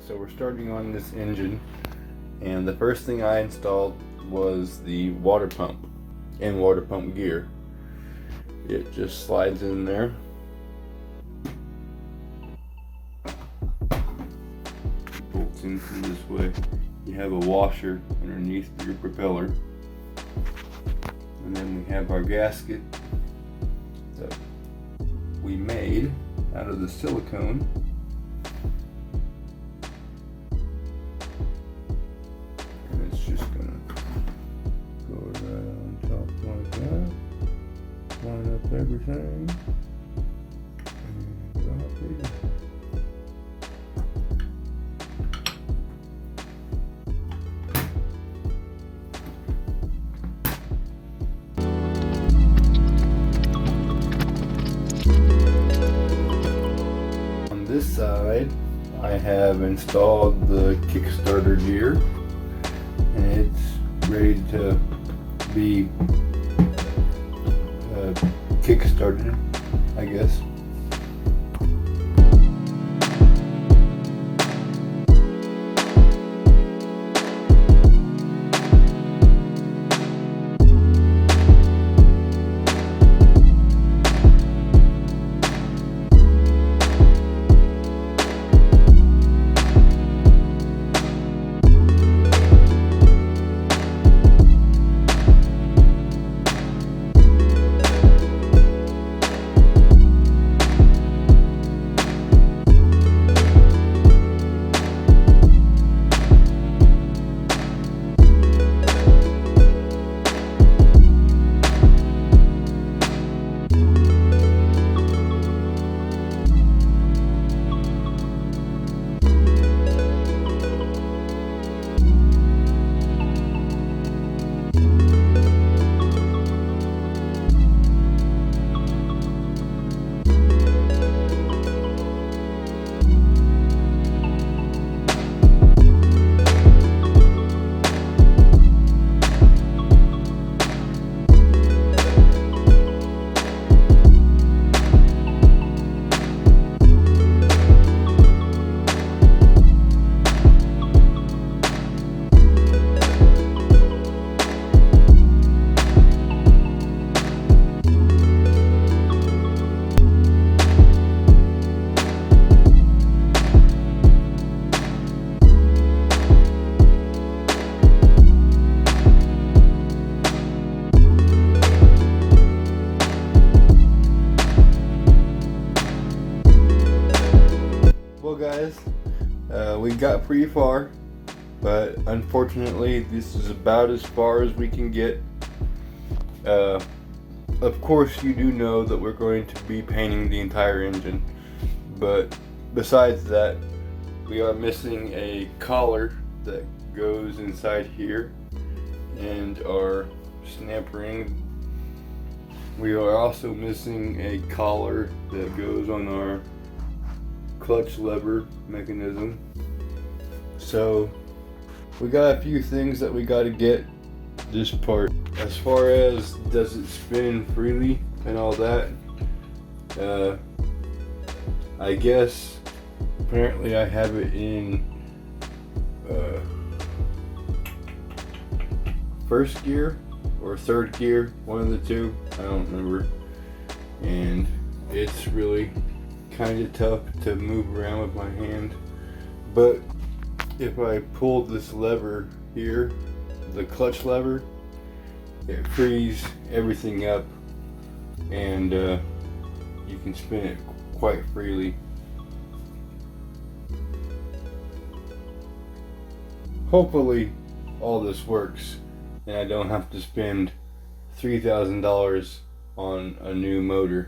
So we're starting on this engine, and the first thing I installed was the water pump and water pump gear. It just slides in there. Bolts in from this way. You have a washer underneath your propeller. And then we have our gasket that we made out of the silicone. And it's just gonna go right on top like that. Line up everything. And copy. This side I have installed the Kickstarter gear, and it's ready to be kick-started, I guess. Well guys, we got pretty far, but unfortunately this is about as far as we can get. Of course you do know that we're going to be painting the entire engine, but besides that we are missing a collar that goes inside here and our snap ring. We are also missing a collar that goes on our clutch lever mechanism. So we got a few things that we got to get this part. As far as does it spin freely and all that, I guess apparently I have it in first gear or third gear, one of the two, I don't remember, and it's really kind of tough to move around with my hand. But if I pull this lever here, the clutch lever, it frees everything up, and you can spin it quite freely. Hopefully all this works and I don't have to spend $3,000 on a new motor.